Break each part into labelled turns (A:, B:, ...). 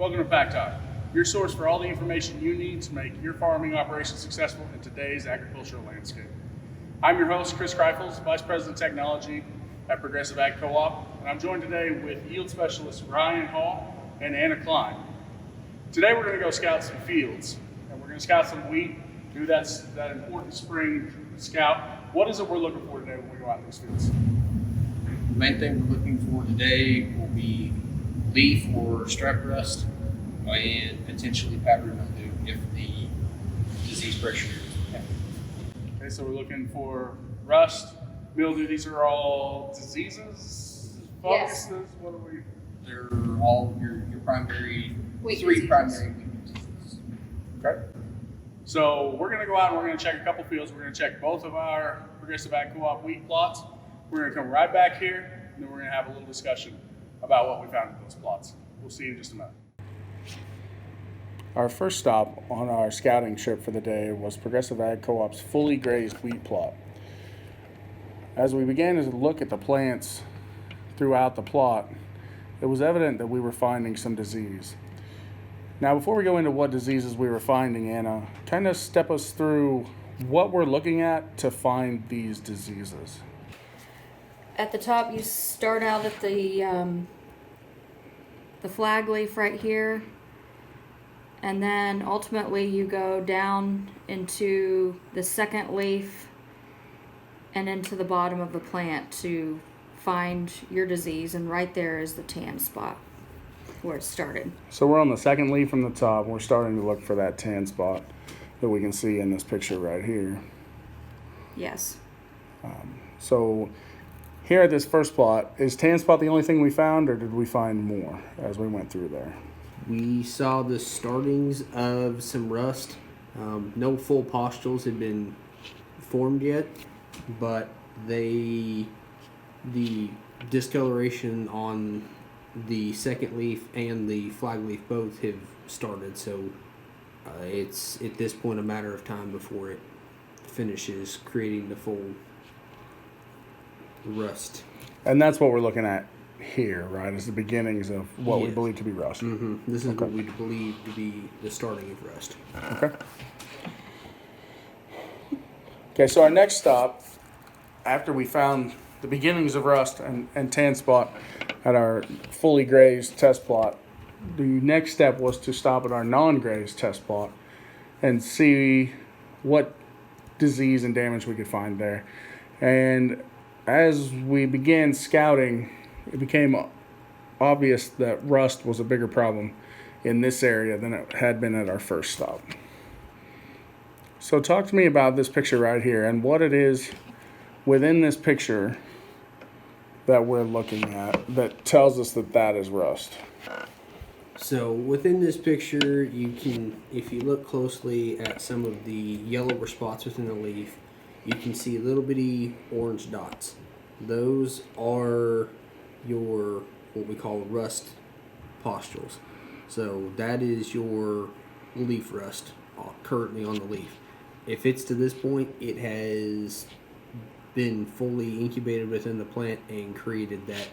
A: Welcome to PAC Talk, your source for all the information you need to make your farming operation successful in today's agricultural landscape. I'm your host, Chris Kreifels, Vice President of Technology at Progressive Ag Co-op, and I'm joined today with yield specialists Ryan Hall and Anna Klein. Today we're going to go scout some fields, and we're going to scout some wheat, do that important spring scout. What is it we're looking for today when we go out in these fields?
B: The main thing we're looking for today will be leaf or stripe rust and potentially powdery mildew if the disease pressure is heavy.
A: Okay, so we're looking for rust, mildew. These are all diseases, funguses.
C: Yes.
A: What are we?
B: They're all your primary, three primary wheat diseases.
A: Okay. So we're going to go out and we're going to check a couple fields. We're going to check both of our Progressive Ag Co-op wheat plots. We're going to come right back here, and then we're going to have a little discussion about what we found in those plots. We'll see you in just a minute. Our first stop on our scouting trip for the day was Progressive Ag Co-op's fully grazed wheat plot. As we began to look at the plants throughout the plot, it was evident that we were finding some disease. Now, before we go into what diseases we were finding, Anna, kind of step us through what we're looking at to find these diseases.
C: At the top, you start out at the flag leaf right here, and then ultimately you go down into the second leaf and into the bottom of the plant to find your disease, and right there is the tan spot where it started.
A: So we're on the second leaf from the top. We're starting to look for that tan spot that we can see in this picture right here.
C: Yes.
A: So here at this first plot, is tan spot the only thing we found, or did we find more as we went through there?
D: We saw the startings of some rust. No full pustules had been formed yet, but the discoloration on the second leaf and the flag leaf both have started. So it's at this point a matter of time before it finishes creating the full rust.
A: And that's what we're looking at here, right? Is the beginnings of what we
D: Yes.
A: believe to be rust.
D: Mm-hmm. This is
A: Okay.
D: what we believe to be the starting of rust.
A: Okay. Okay, so our next stop, after we found the beginnings of rust and tan spot at our fully grazed test plot, the next step was to stop at our non-grazed test plot and see what disease and damage we could find there. And as we began scouting, it became obvious that rust was a bigger problem in this area than it had been at our first stop. So talk to me about this picture right here and what it is within this picture that we're looking at that tells us that that is rust.
D: So within this picture, you can, if you look closely at some of the yellower spots within the leaf, you can see little bitty orange dots. Those are your, what we call rust pustules. So that is your leaf rust currently on the leaf. If it's to this point, it has been fully incubated within the plant and created that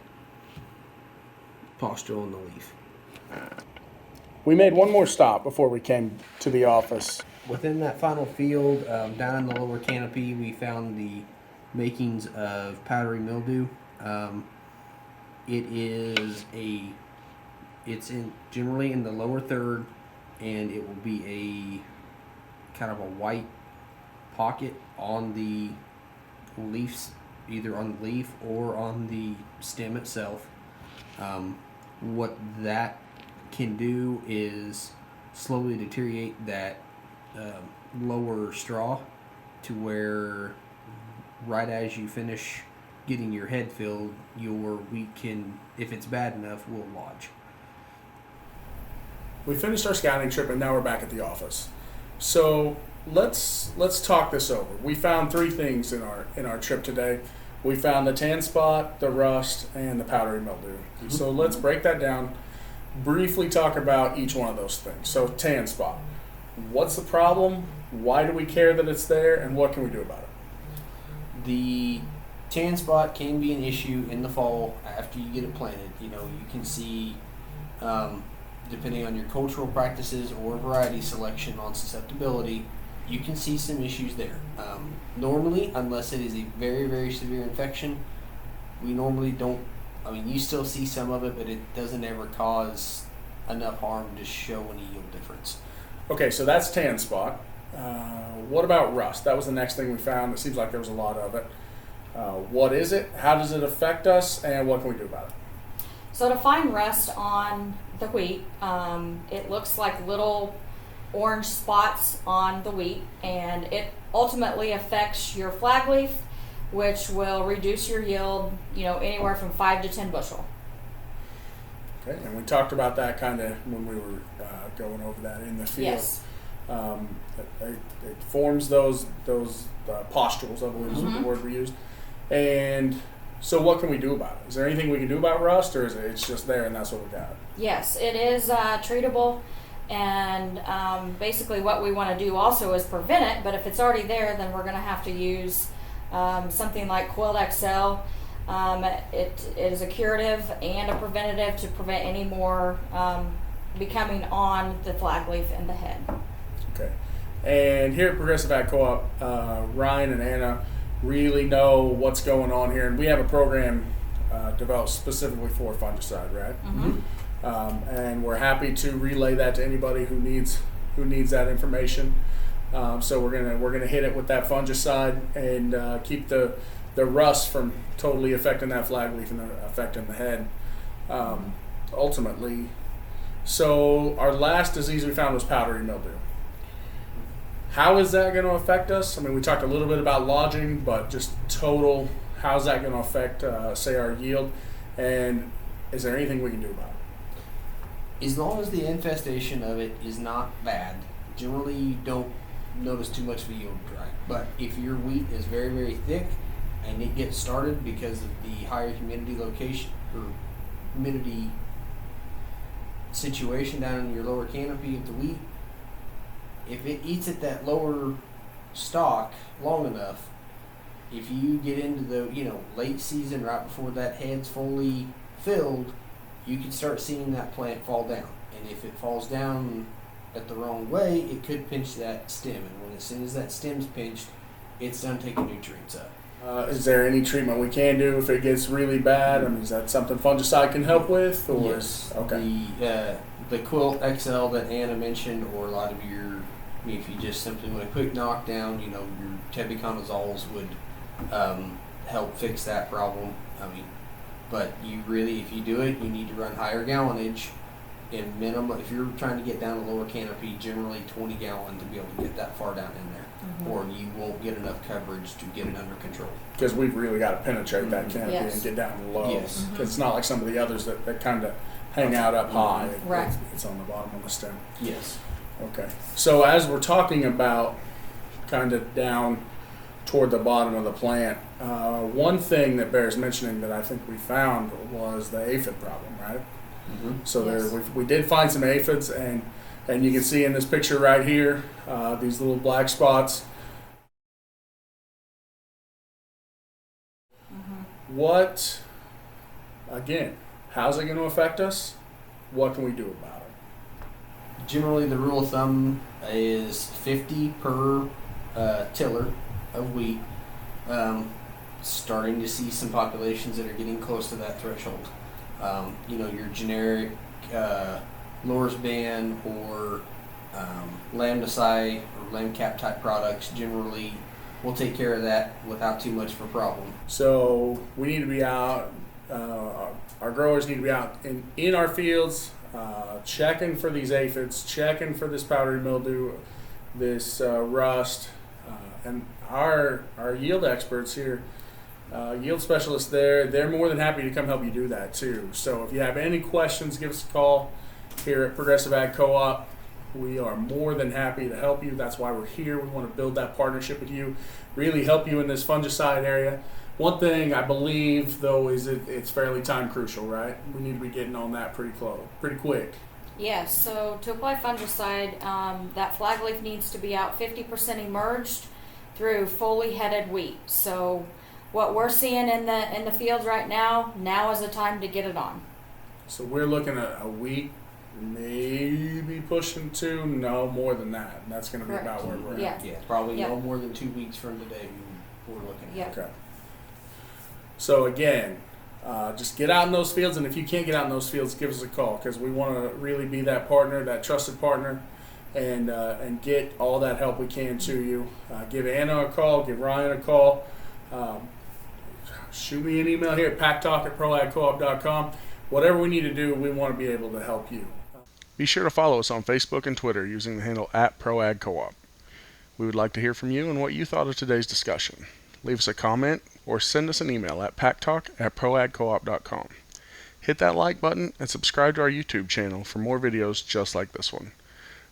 D: pustule on the leaf.
A: We made one more stop before we came to the office.
D: Within that final field, down in the lower canopy, we found the makings of powdery mildew. It's generally in the lower third, and it will be a kind of a white pocket on the leaves, either on the leaf or on the stem itself. What that can do is slowly deteriorate that lower straw to where right as you finish getting your head filled, your wheat can, if it's bad enough, will lodge.
A: We finished our scouting trip and now we're back at the office. So let's talk this over. We found three things in our trip today. We found the tan spot, the rust, and the powdery mildew. Mm-hmm. So let's break that down. Briefly talk about each one of those things. So tan spot. What's the problem? Why do we care that it's there? And what can we do about it?
D: The tan spot can be an issue in the fall after you get it planted. You know, you can see depending on your cultural practices or variety selection on susceptibility, you can see some issues there. Normally, unless it is a very, very severe infection, we normally don't, I mean, you still see some of it, but it doesn't ever cause enough harm to show any yield difference.
A: Okay, so that's tan spot. What about rust? That was the next thing we found. It seems like there was a lot of it. What is it? How does it affect us? And what can we do about it?
C: So to find rust on the wheat, it looks like little orange spots on the wheat, and it ultimately affects your flag leaf, which will reduce your yield, anywhere from 5 to 10 bushel.
A: Okay, and we talked about that kind of when we were going over that in the field.
C: Yes.
A: It forms those pustules, I believe is the word we used. And so what can we do about it? Is there anything we can do about rust, or is it's just there and that's what we got?
C: Yes, it is treatable, and basically what we want to do also is prevent it, but if it's already there, then we're going to have to use something like Quilt XL. It is a curative and a preventative to prevent any more becoming on the flag leaf and the head.
A: Okay. And here at Progressive Ag Co-op, Ryan and Anna really know what's going on here, and we have a program developed specifically for fungicide, right? And we're happy to relay that to anybody who needs that information. So we're gonna hit it with that fungicide and keep the rust from totally affecting that flag leaf and affecting the head. Ultimately, so our last disease we found was powdery mildew. How is that going to affect us? I mean, we talked a little bit about lodging, but just total, how's that going to affect, say, our yield? And is there anything we can do about it?
D: As long as the infestation of it is not bad, generally you don't notice too much of a yield drag. But if your wheat is very, very thick and it gets started because of the higher humidity location or humidity situation down in your lower canopy of the wheat, if it eats at that lower stalk long enough, if you get into the late season right before that head's fully filled, you can start seeing that plant fall down. And if it falls down at the wrong way, it could pinch that stem. And as soon as that stem's pinched, it's done taking nutrients up.
A: Is there any treatment we can do if it gets really bad? I mean, is that something fungicide can help with? Or
D: Yes.
A: Okay.
D: The Quilt XL that Anna mentioned, or a lot of if you just simply want a quick knockdown, your tebuconazoles would help fix that problem. But if you do it, you need to run higher gallonage. In minimum, if you're trying to get down a lower canopy, generally 20 gallon to be able to get that far down in there, or you won't get enough coverage to get it under control.
A: Because we've really got to penetrate that canopy
C: Yes.
A: and get down low.
D: Yes.
A: Because it's not like some of the others that kind of hang out up high.
C: Right.
A: It's on the bottom of the stem.
D: Yes.
A: Okay. So as we're talking about kind of down toward the bottom of the plant, one thing that bears mentioning that I think we found was the aphid problem, right? So
C: Yes.
A: we did find some aphids, and you can see in this picture right here, these little black spots. What, again, how's it going to affect us? What can we do about it?
D: Generally, the rule of thumb is 50 per tiller of wheat. Starting to see some populations that are getting close to that threshold. Your generic Lorsban or Lambdacide or Lambcap type products generally will take care of that without too much of a problem.
A: So we need to be out, our growers need to be out in our fields, checking for these aphids, checking for this powdery mildew, this rust, and our yield experts here, yield specialists they're more than happy to come help you do that too. So if you have any questions, give us a call here at Progressive Ag Co-op. We are more than happy to help you. That's why we're here. We want to build that partnership with you, really help you in this fungicide area. One thing I believe, though, is it's fairly time crucial, right? We need to be getting on that pretty quick.
C: Yes, so to apply fungicide, that flag leaf needs to be out 50% emerged through fully headed wheat. So what we're seeing in the fields right now is the time to get it on.
A: So we're looking at a week, maybe pushing 2, no more than that. And that's going to be
C: Correct.
A: about where we're
C: Yeah.
A: at.
D: Yeah, probably
C: Yeah.
D: no more than 2 weeks from today we're looking at.
C: Yeah.
A: Okay. So again, just get out in those fields, and if you can't get out in those fields, give us a call, because we want to really be that partner, that trusted partner, and get all that help we can to you. Give Anna a call, give Ryan a call. Shoot me an email here at pactalk@proagcoop.com. Whatever we need to do, we want to be able to help you. Be sure to follow us on Facebook and Twitter using the handle @ProAgCoop. We would like to hear from you and what you thought of today's discussion. Leave us a comment or send us an email at pactalk@proagcoop.com. Hit that like button and subscribe to our YouTube channel for more videos just like this one.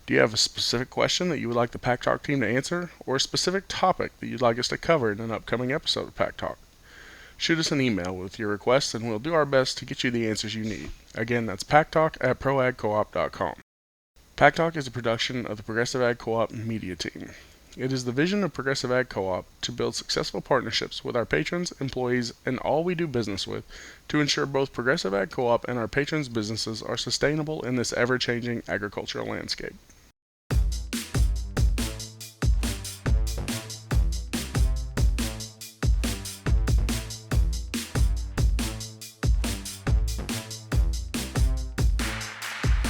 A: Do you have a specific question that you would like the PAC Talk team to answer, or a specific topic that you'd like us to cover in an upcoming episode of PAC Talk? Shoot us an email with your requests and we'll do our best to get you the answers you need. Again, that's pactalk@proagcoop.com. PAC Talk is a production of the Progressive Ag Co-op media team. It is the vision of Progressive Ag Co-op to build successful partnerships with our patrons, employees, and all we do business with to ensure both Progressive Ag Co-op and our patrons' businesses are sustainable in this ever-changing agricultural landscape.